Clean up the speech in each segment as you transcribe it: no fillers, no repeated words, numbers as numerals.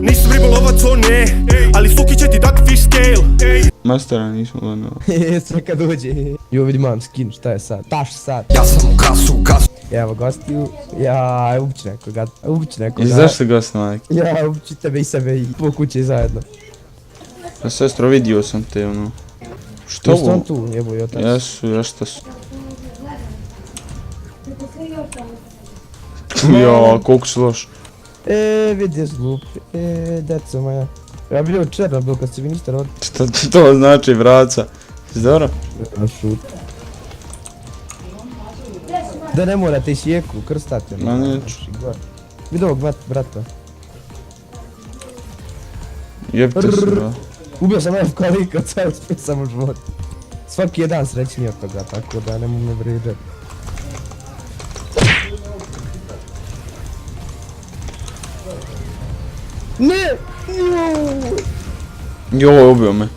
Nisam ribolovac, on ne, ali Suki će ti dati fish scale. Mastera nismo gledali. Sve kad dođe. Jo, vidi mam skin, šta je sad? Taš sad. Ja sam u gasu. Evo gostiju. Ja, ubići nekoga. Ubići nekoga. I zašto gost majke? Ja, ubići tebe i sebe i po kući zajedno. Pa sestro, vidio sam te ono. Što Jeste on ovo? tu, jebo i otac. Jesu, ješta su. Ja, koliko si loš. Vidi zlup. Deco moja. Ja bio Černobil kad se vi niste rodili. Šta to znači, braca? Zdoro? Šut. Da ne morate sjeku, krstate. Ma neću. Vidi ovog brata. Jebte se, bra. Ubio sam FK lika, cijel uspio sam u životu. Svaki je dan srećniji od toga, tako da ne mogu me vrijeđati. Ne! Joj, ubio me.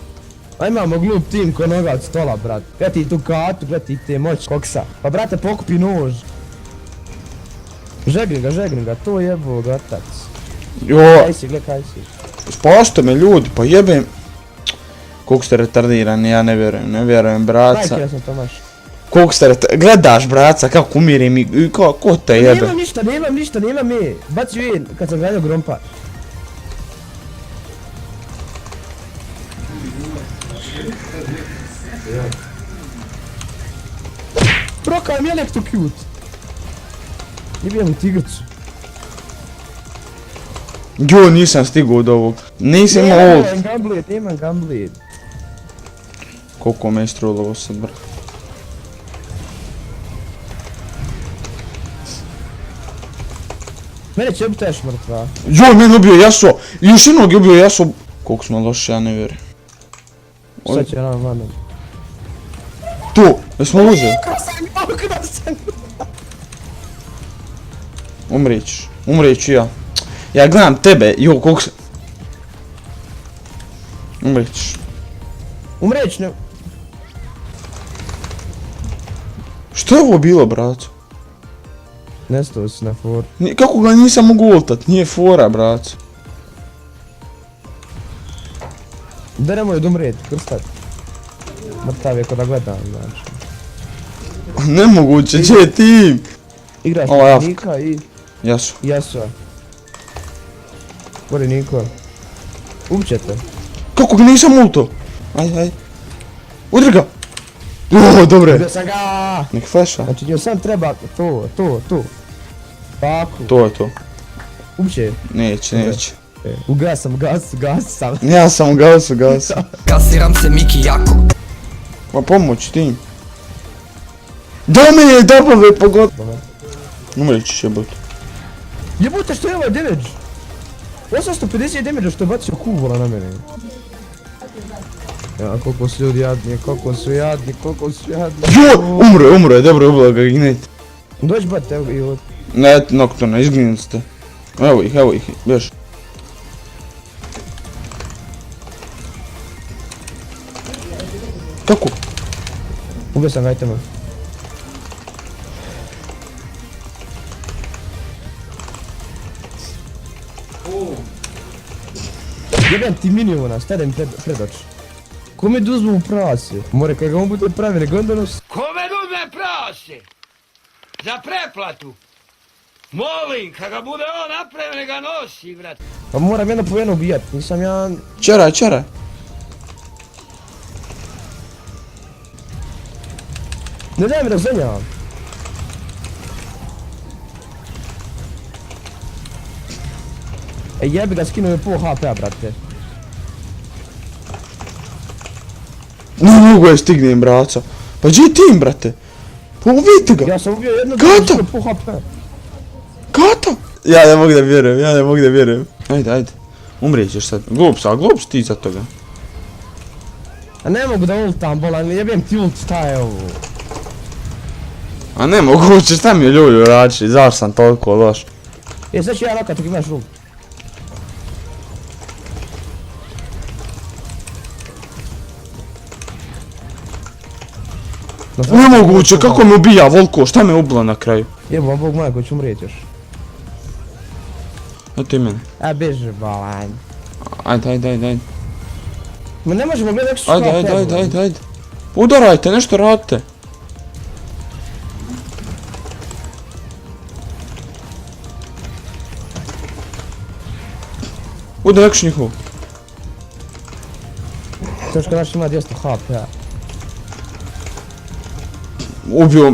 A imamo glup tim ko noga od stola, brat. Gledaj tu katu, gledaj te moć koksa. Pa brate, pokupi nož. Žegni ga, to jebo ga otac. Joj, Kaj si, kaj si. spašte me ljudi, pa jebem. Koliko ste retardirani, ja ne vjerujem, braca. Majke, ja sam Tomaš. Koliko ste gledaš, braca, kako umirim i ko te jebe? Nemam ništa, nemam me. Baci vi kad sam gledao Grompa. Brokaj mi je nekto cute. Jebijam tigrcu. Jo, nisam stigao od ovog. Nisam imao ult. Nemam Gunblade. Koliko me je strulovo sad, bro. Mene će ubiti još mrtva. Joj, mene ubio Yasuo. I još jednog je ubio Yasuo. Koliko smo loši, ja ne vjerujem. Sad će nam vanem. Tu, jesmo uzeli? Umrijet ću ja. Ja gledam tebe, jo, koliko se... Umrijet ćeš. Umreć ne... Što je ovo bilo, braco? Nestao si na for. Kako ga nisam mogu ultat, nije fora, braco. Da nemoj odumrijet, krstat. Mrtav je ko da gledam, znači. Nemoguće, gdje je tim? Igraš Ovo je Nika i Yasuo. Yasuo. Gori Niko. Ubćete. Kako ga nisam ulto? Ajde. Udri ga! O, dobre. Ubio sam ga! Nek flasha. Znači njoj sam treba to. Tako. To je to. Ubće. Neće. Gas sam. Ja sam u gasu. Kasiram se Miki jako. Ma pomoć tim. Da me je double pogod. Umrijet ćeš jebot. Jebote što je ovaj damage? 850 damage što je bacio kuvola na mene. Ja, koliko su ljudi jadni. Jo, umro je, dobro ubila ga Ignite. Dođi bat, evo ga i ovdje. Ne, Nocturne, izginuli ste. Evo ih, bješ. Kako? Ubio sam ga itema. Jebem ti miniona, stadem pred oči. Kome duzmu u prase? More, kaj ga on bude pravi, nego onda nos... Kome duzme prase? Za preplatu? Molim, kad ga bude on napravio, ne ga nosi, brat. Pa moram jedno po jedno ubijat, nisam ja... Čeraj. Ne daj mi da zenjavam. Jebi ga, skinuo je pol HP-a, brate. Ne mogu je stignem, braca. Pa gdje je tim, brate? Pa ubijte ga. Ja sam ubio jednog Kata! da skinuo pol HP-a. Kata! Ja ne mogu da vjerujem. Ajde. Umrijet ćeš sad. Glup si ti za toga. A ne mogu da ultam, bolan, jebem ti ult, šta je ovo? A nemoguće, šta mi je ljudi rači, zašto sam toliko loš? Sad ću ja nokat, ako imaš ult. Nemoguće, kako me ubija Volko, šta me ubila na kraju? Jebo, bog moja, ko ću umrijet još. Eto i mene. Beži balanj. Ajde. Ma ne možemo gledati kako su Ajde. Udarajte, nešto radite. Udar ekš njihovo. Toško naš ima 200 HP-a. Ubio.